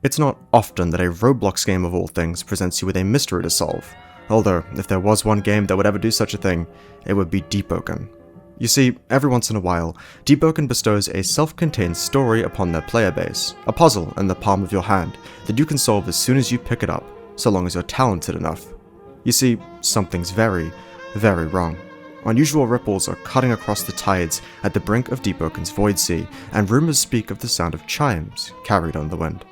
It's not often that a Roblox game of all things presents you with a mystery to solve, although if there was one game that would ever do such a thing, it would be Deepwoken. You see, every once in a while, Deepwoken bestows a self-contained story upon their player base, a puzzle in the palm of your hand that you can solve as soon as you pick it up, so long as you're talented enough. You see, something's very, very wrong. Unusual ripples are cutting across the tides at the brink of Deepwoken's void sea, and rumors speak of the sound of chimes carried on the wind.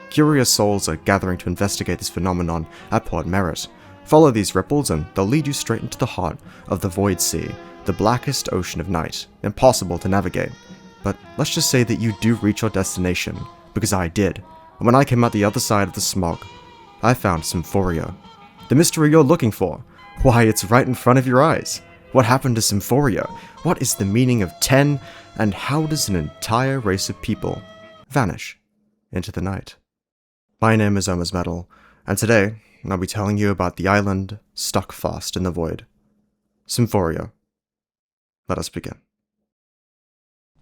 Curious souls are gathering to investigate this phenomenon at Port Merritt. Follow these ripples and they'll lead you straight into the heart of the void sea, the blackest ocean of night, impossible to navigate. But let's just say that you do reach your destination, because I did. And when I came out the other side of the smog, I found Simforea. The mystery you're looking for. Why, it's right in front of your eyes. What happened to Simforea? What is the meaning of 10? And how does an entire race of people vanish into the night? My name is Metal, and today I'll be telling you about the island stuck fast in the void. Simforea. Let us begin.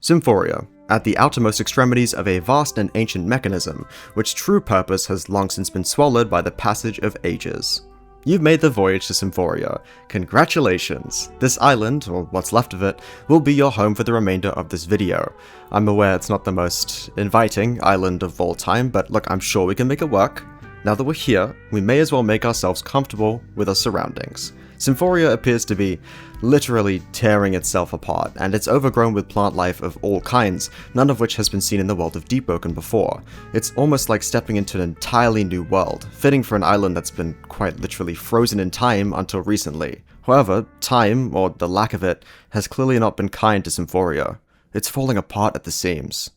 Simforea, at the outermost extremities of a vast and ancient mechanism, which true purpose has long since been swallowed by the passage of ages. You've made the voyage to Simforea. Congratulations! This island, or what's left of it, will be your home for the remainder of this video. I'm aware it's not the most inviting island of all time, but look, I'm sure we can make it work. Now that we're here, we may as well make ourselves comfortable with our surroundings. Simforea appears to be literally tearing itself apart, and it's overgrown with plant life of all kinds, none of which has been seen in the world of Deepwoken before. It's almost like stepping into an entirely new world, fitting for an island that's been quite literally frozen in time until recently. However, time, or the lack of it, has clearly not been kind to Simforea. It's falling apart at the seams.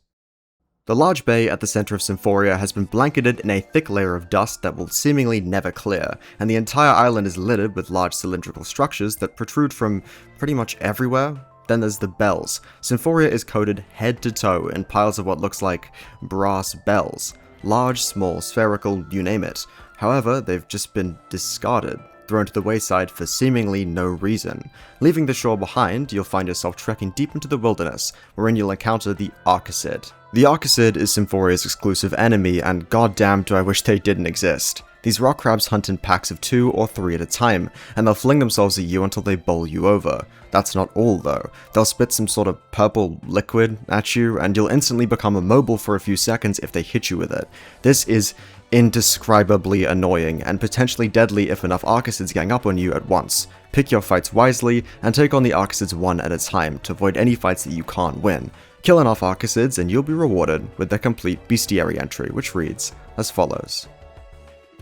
The large bay at the center of Simforea has been blanketed in a thick layer of dust that will seemingly never clear, and the entire island is littered with large cylindrical structures that protrude from pretty much everywhere. Then there's the bells. Simforea is coated head to toe in piles of what looks like brass bells. Large, small, spherical, you name it. However, they've just been discarded, thrown to the wayside for seemingly no reason. Leaving the shore behind, you'll find yourself trekking deep into the wilderness, wherein you'll encounter the Arcacid. The Arcacid is Simforea's exclusive enemy, and goddamn do I wish they didn't exist. These rock crabs hunt in packs of 2 or 3 at a time, and they'll fling themselves at you until they bowl you over. That's not all though. They'll spit some sort of purple liquid at you, and you'll instantly become immobile for a few seconds if they hit you with it. This is indescribably annoying, and potentially deadly if enough Arcacids gang up on you at once. Pick your fights wisely, and take on the Arcacids one at a time to avoid any fights that you can't win. Kill enough Arcacids and you'll be rewarded with the complete bestiary entry, which reads as follows.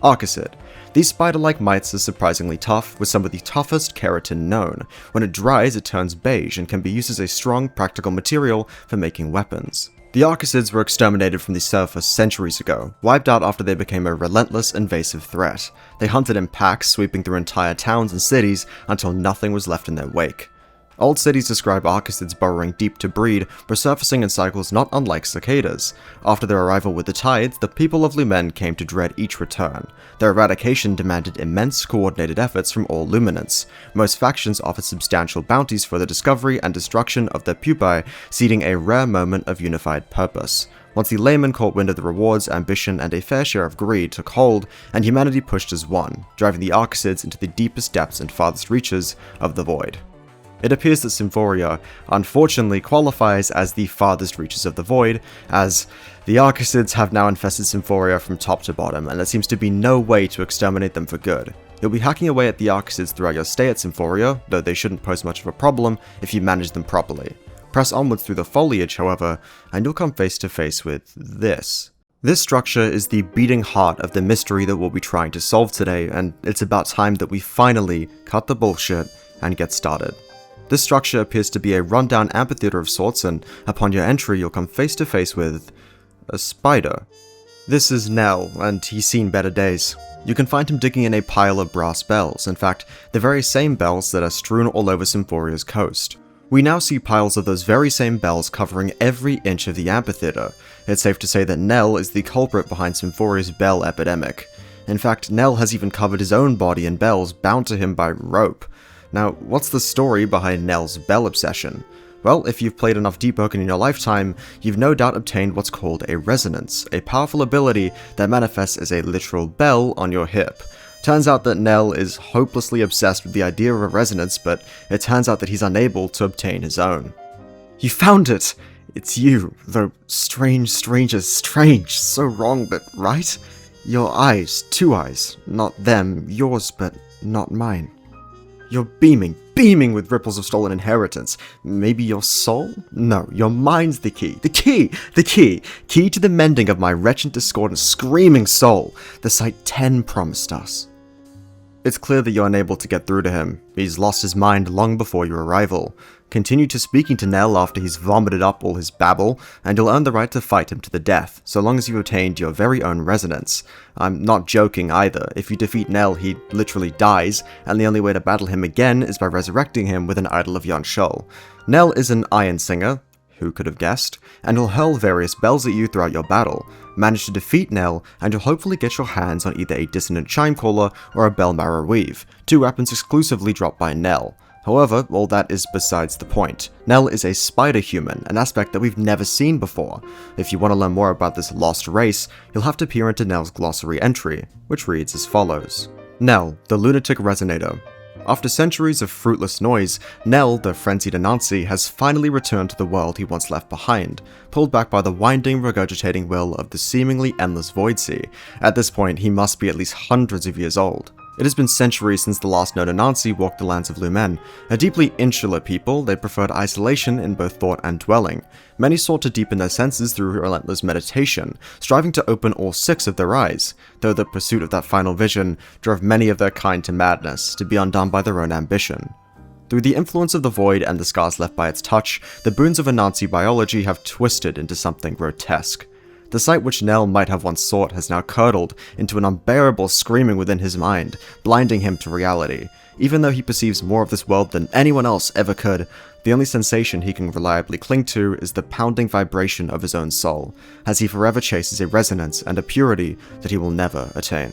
Arcacid. These spider-like mites are surprisingly tough, with some of the toughest keratin known. When it dries, it turns beige and can be used as a strong, practical material for making weapons. The Arcacids were exterminated from the surface centuries ago, wiped out after they became a relentless, invasive threat. They hunted in packs, sweeping through entire towns and cities until nothing was left in their wake. Old cities describe Arcacids burrowing deep to breed, resurfacing in cycles not unlike cicadas. After their arrival with the tides, the people of Lumen came to dread each return. Their eradication demanded immense coordinated efforts from all Luminants. Most factions offered substantial bounties for the discovery and destruction of their pupae, seeding a rare moment of unified purpose. Once the laymen caught wind of the rewards, ambition, and a fair share of greed took hold, and humanity pushed as one, driving the Arcacids into the deepest depths and farthest reaches of the void. It appears that Simforea unfortunately qualifies as the farthest reaches of the void, as the Arcacids have now infested Simforea from top to bottom, and there seems to be no way to exterminate them for good. You'll be hacking away at the Arcacids throughout your stay at Simforea, though they shouldn't pose much of a problem if you manage them properly. Press onwards through the foliage, however, and you'll come face to face with this. This structure is the beating heart of the mystery that we'll be trying to solve today, and it's about time that we finally cut the bullshit and get started. This structure appears to be a rundown amphitheater of sorts, and upon your entry you'll come face to face with a spider. This is Nell, and he's seen better days. You can find him digging in a pile of brass bells, in fact, the very same bells that are strewn all over Simforea's coast. We now see piles of those very same bells covering every inch of the amphitheater. It's safe to say that Nell is the culprit behind Simforea's bell epidemic. In fact, Nell has even covered his own body in bells bound to him by rope. Now, what's the story behind Nell's bell obsession? Well, if you've played enough Deepwoken in your lifetime, you've no doubt obtained what's called a resonance, a powerful ability that manifests as a literal bell on your hip. Turns out that Nell is hopelessly obsessed with the idea of a resonance, but it turns out that he's unable to obtain his own. You found it! It's you, though strange, so wrong, but right? Your eyes, 2 eyes, not them, yours, but not mine. You're beaming with ripples of stolen inheritance. Maybe your soul? No, your mind's the key. The key to the mending of my wretched, discordant, screaming soul, the Site 10 promised us. It's clear that you're unable to get through to him. He's lost his mind long before your arrival. Continue to speaking to Nell after he's vomited up all his babble, and you'll earn the right to fight him to the death, so long as you've obtained your very own resonance. I'm not joking either. If you defeat Nell, he literally dies, and the only way to battle him again is by resurrecting him with an idol of Yon Shul. Nell is an Iron Singer, who could have guessed, and he'll hurl various bells at you throughout your battle. Manage to defeat Nell, and you'll hopefully get your hands on either a Dissonant Chime Caller or a Bell Marrow Weave, 2 weapons exclusively dropped by Nell. However, all that is besides the point. Nell is a spider human, an aspect that we've never seen before. If you want to learn more about this lost race, you'll have to peer into Nell's glossary entry, which reads as follows. Nell, the Lunatic Resonator. After centuries of fruitless noise, Nell, the frenzied Anansi, has finally returned to the world he once left behind, pulled back by the winding, regurgitating will of the seemingly endless Void Sea. At this point, he must be at least hundreds of years old. It has been centuries since the last known Anansi walked the lands of Lumen. A deeply insular people, they preferred isolation in both thought and dwelling. Many sought to deepen their senses through relentless meditation, striving to open all 6 of their eyes, though the pursuit of that final vision drove many of their kind to madness, to be undone by their own ambition. Through the influence of the void and the scars left by its touch, the boons of Anansi biology have twisted into something grotesque. The sight which Nell might have once sought has now curdled into an unbearable screaming within his mind, blinding him to reality. Even though he perceives more of this world than anyone else ever could, the only sensation he can reliably cling to is the pounding vibration of his own soul, as he forever chases a resonance and a purity that he will never attain.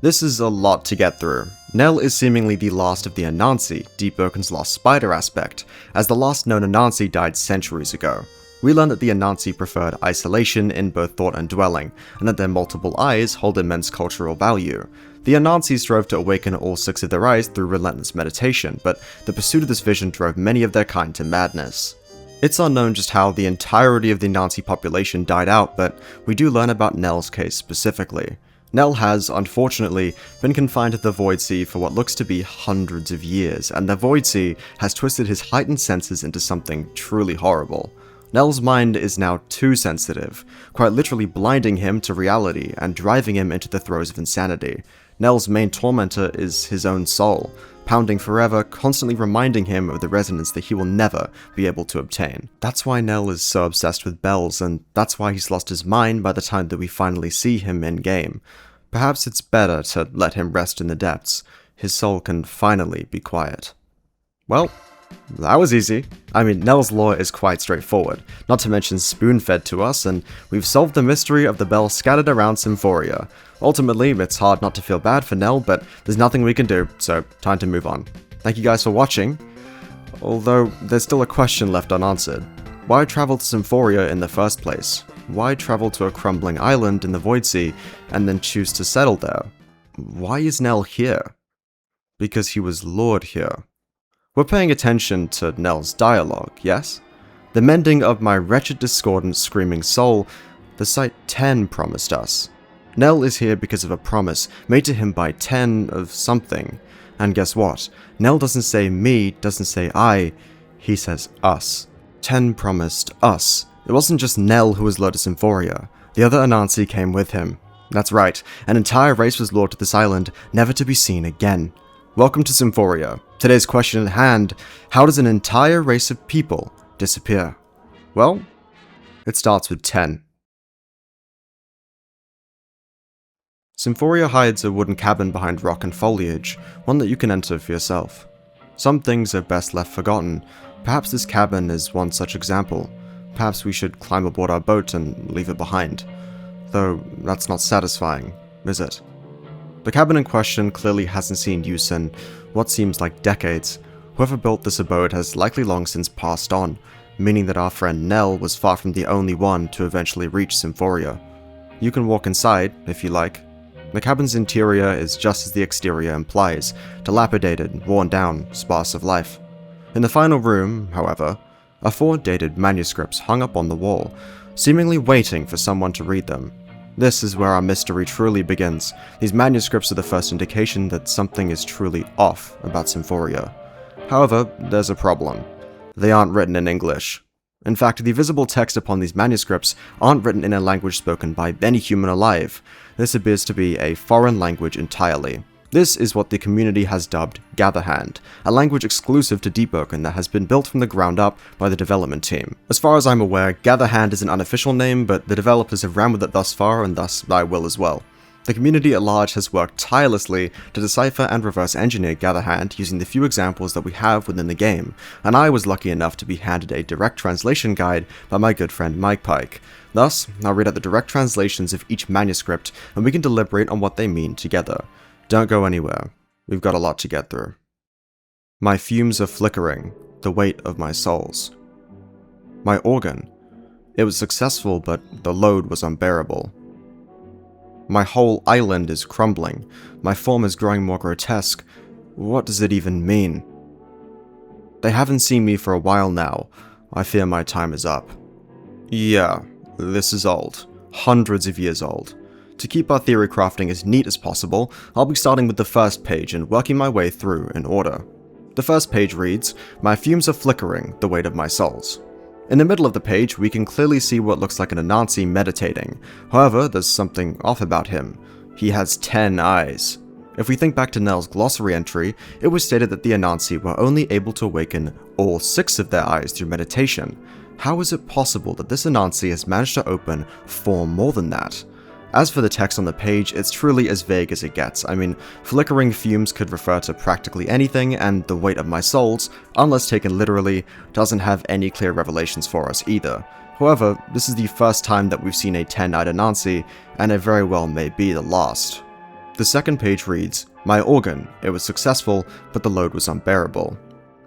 This is a lot to get through. Nell is seemingly the last of the Anansi, Deepwoken's lost spider aspect, as the last known Anansi died centuries ago. We learn that the Anansi preferred isolation in both thought and dwelling, and that their multiple eyes hold immense cultural value. The Anansi strove to awaken all 6 of their eyes through relentless meditation, but the pursuit of this vision drove many of their kind to madness. It's unknown just how the entirety of the Anansi population died out, but we do learn about Nell's case specifically. Nell has, unfortunately, been confined to the Void Sea for what looks to be hundreds of years, and the Void Sea has twisted his heightened senses into something truly horrible. Nell's mind is now too sensitive, quite literally blinding him to reality and driving him into the throes of insanity. Nell's main tormentor is his own soul, pounding forever, constantly reminding him of the resonance that he will never be able to obtain. That's why Nell is so obsessed with bells, and that's why he's lost his mind by the time that we finally see him in-game. Perhaps it's better to let him rest in the depths. His soul can finally be quiet. Well, that was easy. I mean, Nell's lore is quite straightforward, not to mention spoon-fed to us, and we've solved the mystery of the bell scattered around Simforea. Ultimately, it's hard not to feel bad for Nell, but there's nothing we can do, so time to move on. Thank you guys for watching, although there's still a question left unanswered. Why travel to Simforea in the first place? Why travel to a crumbling island in the Void Sea, and then choose to settle there? Why is Nell here? Because he was lured here. We're paying attention to Nell's dialogue, yes? The mending of my wretched, discordant, screaming soul, the Site 10 promised us. Nell is here because of a promise made to him by 10 of something. And guess what? Nell doesn't say me, doesn't say I, he says us. 10 promised us. It wasn't just Nell who was lured to Simforea. The other Anansi came with him. That's right, an entire race was lured to this island, never to be seen again. Welcome to Simforea. Today's question at hand, how does an entire race of people disappear? Well, it starts with 10. Simforea hides a wooden cabin behind rock and foliage, one that you can enter for yourself. Some things are best left forgotten. Perhaps this cabin is one such example. Perhaps we should climb aboard our boat and leave it behind. Though that's not satisfying, is it? The cabin in question clearly hasn't seen use in what seems like decades. Whoever built this abode has likely long since passed on, meaning that our friend Nell was far from the only one to eventually reach Simforea. You can walk inside, if you like. The cabin's interior is just as the exterior implies, dilapidated, worn down, sparse of life. In the final room, however, are 4 dated manuscripts hung up on the wall, seemingly waiting for someone to read them. This is where our mystery truly begins. These manuscripts are the first indication that something is truly off about Simforea. However, there's a problem. They aren't written in English. In fact, the visible text upon these manuscripts aren't written in a language spoken by any human alive. This appears to be a foreign language entirely. This is what the community has dubbed Gatherhand, a language exclusive to Deepwoken that has been built from the ground up by the development team. As far as I'm aware, Gatherhand is an unofficial name, but the developers have ran with it thus far, and thus I will as well. The community at large has worked tirelessly to decipher and reverse engineer Gatherhand using the few examples that we have within the game, and I was lucky enough to be handed a direct translation guide by my good friend Mike Pike. Thus, I'll read out the direct translations of each manuscript, and we can deliberate on what they mean together. Don't go anywhere. We've got a lot to get through. My fumes are flickering, the weight of my souls. My organ. It was successful, but the load was unbearable. My whole island is crumbling. My form is growing more grotesque. What does it even mean? They haven't seen me for a while now. I fear my time is up. Yeah, this is old. Hundreds of years old. To keep our theory crafting as neat as possible, I'll be starting with the first page and working my way through in order. The first page reads, "My fumes are flickering, the weight of my souls." In the middle of the page, we can clearly see what looks like an Anansi meditating. However, there's something off about him. He has 10 eyes. If we think back to Nell's glossary entry, it was stated that the Anansi were only able to awaken all 6 of their eyes through meditation. How is it possible that this Anansi has managed to open 4 more than that? As for the text on the page, it's truly as vague as it gets. I mean, flickering fumes could refer to practically anything, and the weight of my souls, unless taken literally, doesn't have any clear revelations for us either. However, this is the first time that we've seen a 10-eyed Anansi, and it very well may be the last. The second page reads, "My organ. It was successful, but the load was unbearable."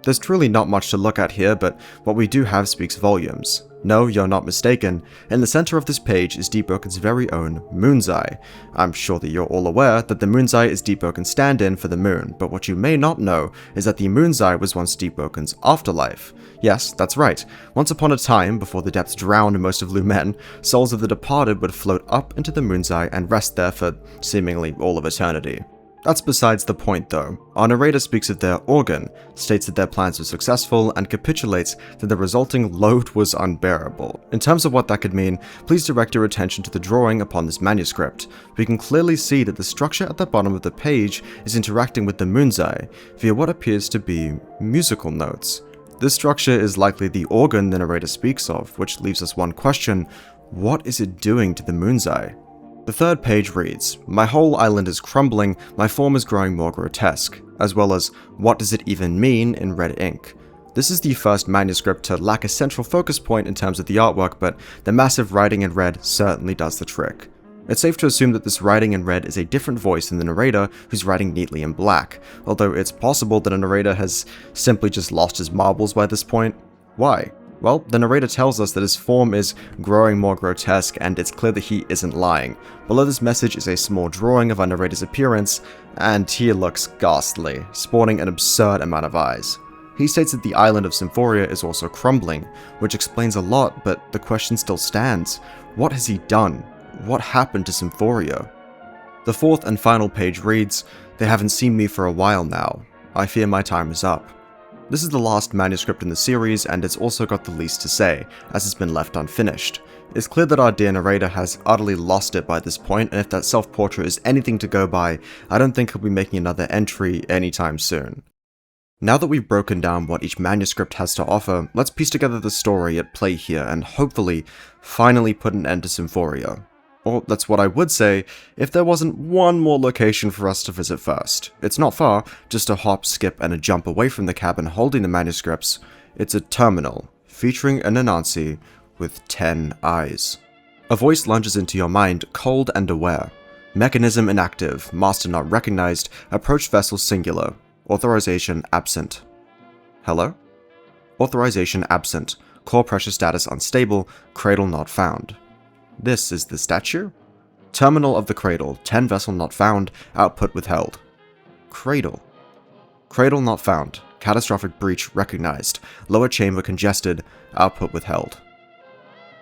There's truly not much to look at here, but what we do have speaks volumes. No, you're not mistaken. In the center of this page is Deepwoken's very own Moon's Eye. I'm sure that you're all aware that the Moon's Eye is Deepwoken's stand-in for the moon, but what you may not know is that the Moon's Eye was once Deepwoken's afterlife. Yes, that's right. Once upon a time, before the depths drowned most of Lumen, souls of the departed would float up into the Moon's Eye and rest there for seemingly all of eternity. That's besides the point though. Our narrator speaks of their organ, states that their plans were successful, and capitulates that the resulting load was unbearable. In terms of what that could mean, please direct your attention to the drawing upon this manuscript. We can clearly see that the structure at the bottom of the page is interacting with the Moon's Eye via what appears to be musical notes. This structure is likely the organ the narrator speaks of, which leaves us one question: what is it doing to the Moon's Eye? The third page reads, "My whole island is crumbling, my form is growing more grotesque," as well as, "What does it even mean?" in red ink. This is the first manuscript to lack a central focus point in terms of the artwork, but the massive writing in red certainly does the trick. It's safe to assume that this writing in red is a different voice than the narrator, who's writing neatly in black, although it's possible that a narrator has simply just lost his marbles by this point. Why? Well, the narrator tells us that his form is growing more grotesque, and it's clear that he isn't lying. Below this message is a small drawing of our narrator's appearance, and he looks ghastly, sporting an absurd amount of eyes. He states that the island of Simforea is also crumbling, which explains a lot, but the question still stands. What has he done? What happened to Simforea? The fourth and final page reads, "They haven't seen me for a while now. I fear my time is up." This is the last manuscript in the series, and it's also got the least to say, as it's been left unfinished. It's clear that our dear narrator has utterly lost it by this point, and if that self-portrait is anything to go by, I don't think he'll be making another entry anytime soon. Now that we've broken down what each manuscript has to offer, let's piece together the story at play here, and hopefully, finally put an end to Simforea. Or that's what I would say if there wasn't one more location for us to visit first. It's not far, just a hop, skip, and a jump away from the cabin holding the manuscripts. It's a terminal, featuring an Anansi with 10 eyes. A voice lunges into your mind, cold and aware. Mechanism inactive, master not recognized, approach vessel singular, authorization absent. Hello? Authorization absent. Core pressure status unstable. Cradle not found. This is the statue? Terminal of the cradle. 10 vessel not found. Output withheld. Cradle. Cradle not found. Catastrophic breach recognized. Lower chamber congested. Output withheld.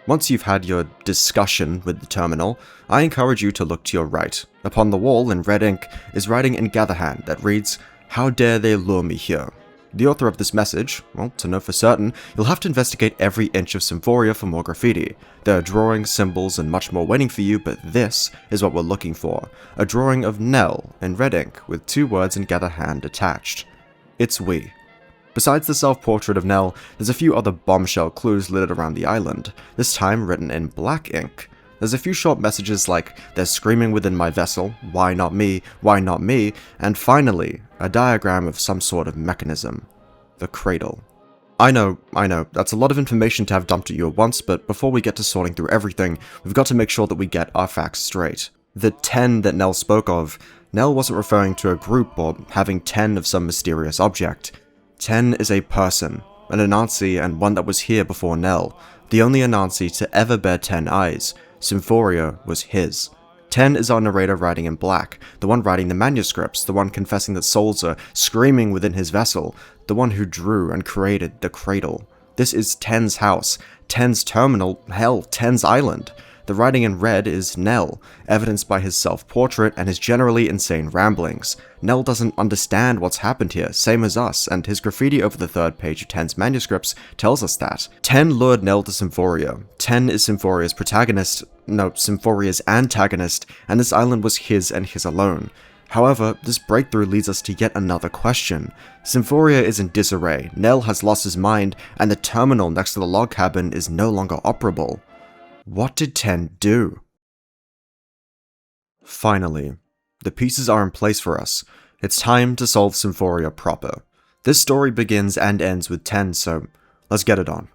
Once you've had your discussion with the terminal, I encourage you to look to your right. Upon the wall in red ink is writing in Gatherhand that reads, "How dare they lure me here?" The author of this message, well, to know for certain, you'll have to investigate every inch of Simforea for more graffiti. There are drawings, symbols, and much more waiting for you, but this is what we're looking for. A drawing of Nell in red ink with 2 words in Gatherhand attached. It's we. Besides the self-portrait of Nell, there's a few other bombshell clues littered around the island, this time written in black ink. There's a few short messages like, "They're screaming within my vessel, why not me, and finally, a diagram of some sort of mechanism. The cradle. I know, that's a lot of information to have dumped at you at once, but before we get to sorting through everything, we've got to make sure that we get our facts straight. The 10 that Nell spoke of, Nell wasn't referring to a group or having 10 of some mysterious object. 10 is a person, an Anansi and one that was here before Nell, the only Anansi to ever bear 10 eyes. Simforea was his. 10 is our narrator writing in black, the one writing the manuscripts, the one confessing that souls are screaming within his vessel, the one who drew and created the cradle. This is 10's house, 10's terminal, hell, 10's island. The writing in red is Nell, evidenced by his self-portrait and his generally insane ramblings. Nell doesn't understand what's happened here, same as us, and his graffiti over the 3rd page of 10's manuscripts tells us that. 10 lured Nell to Simforea. 10 is Simforea's Simforea's antagonist, and this island was his and his alone. However, this breakthrough leads us to yet another question. Simforea is in disarray, Nell has lost his mind, and the terminal next to the log cabin is no longer operable. What did 10 do? Finally, the pieces are in place for us. It's time to solve Simforea proper. This story begins and ends with 10, so let's get it on.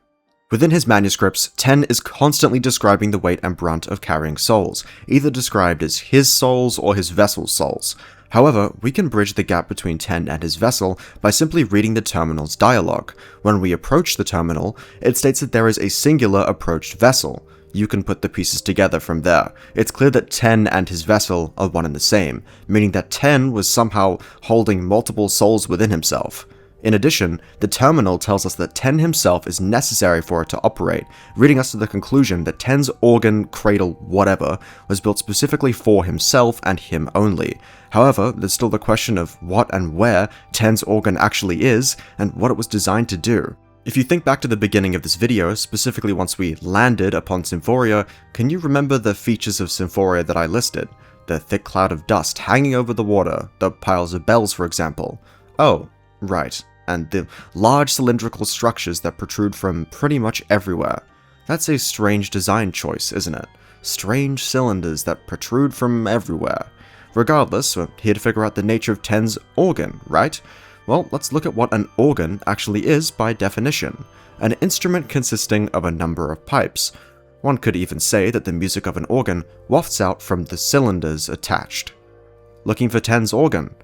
Within his manuscripts, 10 is constantly describing the weight and brunt of carrying souls, either described as his souls or his vessel's souls. However, we can bridge the gap between 10 and his vessel by simply reading the terminal's dialogue. When we approach the terminal, it states that there is a singular approached vessel. You can put the pieces together from there. It's clear that 10 and his vessel are one and the same, meaning that 10 was somehow holding multiple souls within himself. In addition, the terminal tells us that 10 himself is necessary for it to operate, leading us to the conclusion that 10's organ, cradle, whatever, was built specifically for himself and him only. However, there's still the question of what and where 10's organ actually is, and what it was designed to do. If you think back to the beginning of this video, specifically once we landed upon Simforea, can you remember the features of Simforea that I listed? The thick cloud of dust hanging over the water, the piles of bells for example. Oh, right, and the large cylindrical structures that protrude from pretty much everywhere. That's a strange design choice, isn't it? Strange cylinders that protrude from everywhere. Regardless, we're here to figure out the nature of 10's organ, right? Well, let's look at what an organ actually is by definition. An instrument consisting of a number of pipes. One could even say that the music of an organ wafts out from the cylinders attached. Looking for 10's organ?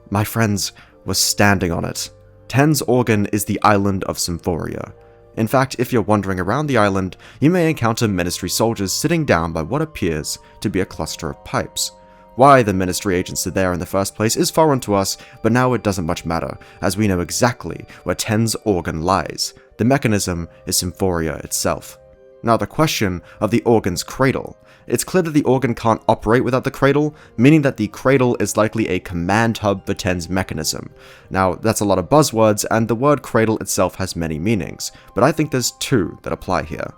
My friends, we're standing on it. 10's organ is the island of Simforea. In fact, if you're wandering around the island, you may encounter ministry soldiers sitting down by what appears to be a cluster of pipes. Why the ministry agents are there in the first place is foreign to us, but now it doesn't much matter, as we know exactly where 10's organ lies. The mechanism is Simforea itself. Now the question of the organ's cradle. It's clear that the organ can't operate without the cradle, meaning that the cradle is likely a command hub for 10's mechanism. Now that's a lot of buzzwords, and the word cradle itself has many meanings, but I think there's 2 that apply here.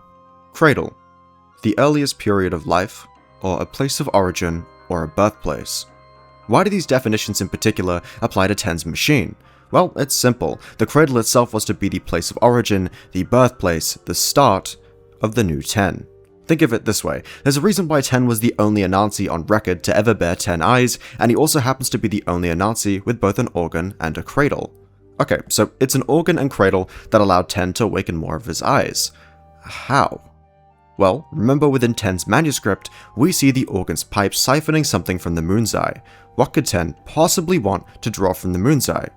Cradle. The earliest period of life, or a place of origin, or a birthplace. Why do these definitions in particular apply to 10's machine? Well, it's simple. The cradle itself was to be the place of origin, the birthplace, the start of the new 10. Think of it this way, there's a reason why 10 was the only Anansi on record to ever bear 10 eyes, and he also happens to be the only Anansi with both an organ and a cradle. Okay, so it's an organ and cradle that allowed 10 to awaken more of his eyes. How? Well, remember within 10's manuscript, we see the organ's pipe siphoning something from the moon's eye. What could 10 possibly want to draw from the moon's eye?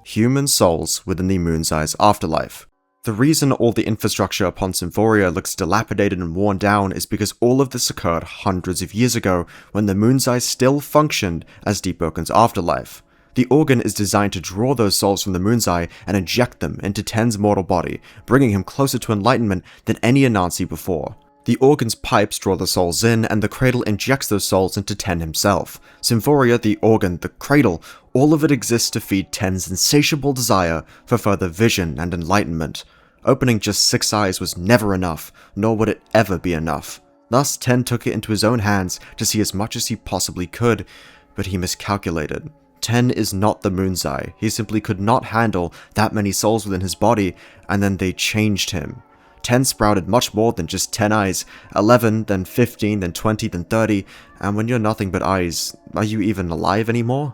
human souls within the Moon's Eye's afterlife. The reason all the infrastructure upon Simforea looks dilapidated and worn down is because all of this occurred hundreds of years ago when the Moon's Eye still functioned as Deepwoken's afterlife. The organ is designed to draw those souls from the Moon's Eye and inject them into Ten's mortal body, bringing him closer to enlightenment than any Anansi before. The organ's pipes draw the souls in, and the cradle injects those souls into Ten himself. Simforea, the organ, the cradle, all of it exists to feed Ten's insatiable desire for further vision and enlightenment. Opening just 6 eyes was never enough, nor would it ever be enough. Thus, Ten took it into his own hands to see as much as he possibly could, but he miscalculated. Ten is not the Moon's Eye. He simply could not handle that many souls within his body, and then they changed him. Ten sprouted much more than just 10 eyes, 11, then 15, then 20, then 30, and when you're nothing but eyes, are you even alive anymore?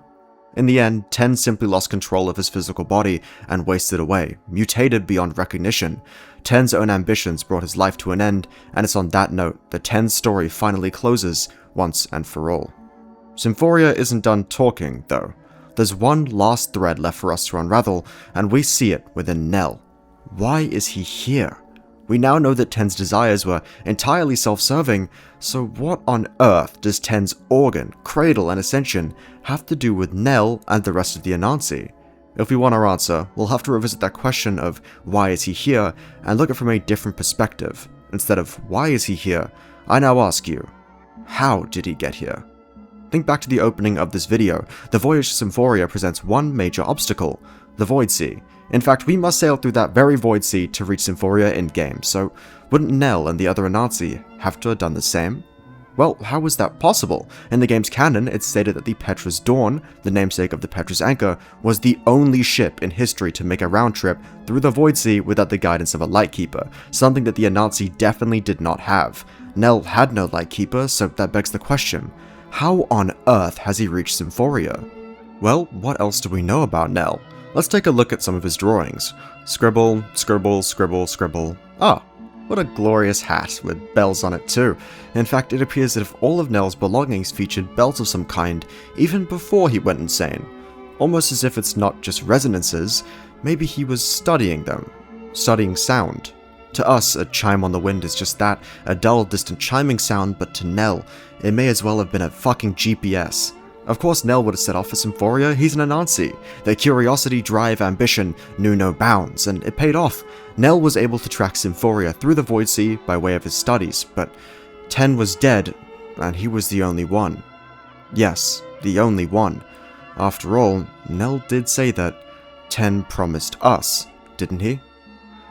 In the end, Ten simply lost control of his physical body and wasted away, mutated beyond recognition. Ten's own ambitions brought his life to an end, and it's on that note that Ten's story finally closes once and for all. Simforea isn't done talking, though. There's one last thread left for us to unravel, and we see it within Nell. Why is he here? We now know that Ten's desires were entirely self-serving, so what on earth does Ten's organ, cradle, and ascension have to do with Nell and the rest of the Anansi? If we want our answer, we'll have to revisit that question of why is he here and look at it from a different perspective. Instead of why is he here, I now ask you, how did he get here? Think back to the opening of this video. The voyage to Simforea presents one major obstacle, the Void Sea. In fact, we must sail through that very Void Sea to reach Simforea in-game, so wouldn't Nell and the other Anansi have to have done the same? Well, how was that possible? In the game's canon, it's stated that the Petra's Dawn, the namesake of the Petra's Anchor, was the only ship in history to make a round trip through the Void Sea without the guidance of a Lightkeeper, something that the Anansi definitely did not have. Nell had no Lightkeeper, so that begs the question, how on earth has he reached Simforea? Well, what else do we know about Nell? Let's take a look at some of his drawings. Scribble, scribble, scribble, scribble. Ah, what a glorious hat, with bells on it too. In fact, it appears that if all of Nell's belongings featured bells of some kind, even before he went insane. Almost as if it's not just resonances, maybe he was studying them. Studying sound. To us, a chime on the wind is just that, a dull, distant chiming sound, but to Nell, it may as well have been a fucking GPS. Of course Nell would have set off for Simforea, he's an Anansi. Their curiosity, drive, ambition knew no bounds, and it paid off. Nell was able to track Simforea through the Void Sea by way of his studies, but Ten was dead, and he was the only one. Yes, the only one. After all, Nell did say that Ten promised us, didn't he?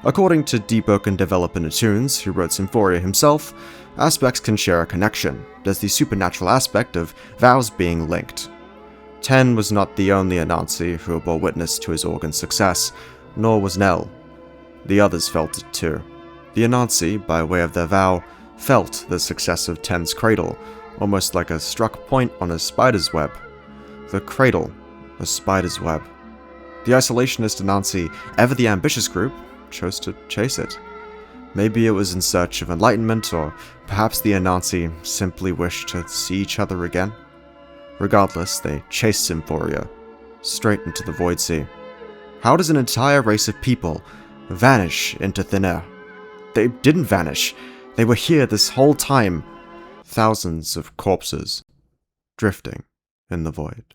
According to Deepwoken developer Nuttoons, who wrote Simforea himself, aspects can share a connection. There's the supernatural aspect of vows being linked. Ten was not the only Anansi who bore witness to his organ's success, nor was Nell. The others felt it too. The Anansi, by way of their vow, felt the success of Ten's cradle, almost like a struck point on a spider's web. The cradle, a spider's web. The isolationist Anansi, ever the ambitious group, chose to chase it. Maybe it was in search of enlightenment, or perhaps the Anansi simply wished to see each other again. Regardless, they chased Simforea, straight into the Void Sea. How does an entire race of people vanish into thin air? They didn't vanish. They were here this whole time. Thousands of corpses, drifting in the void.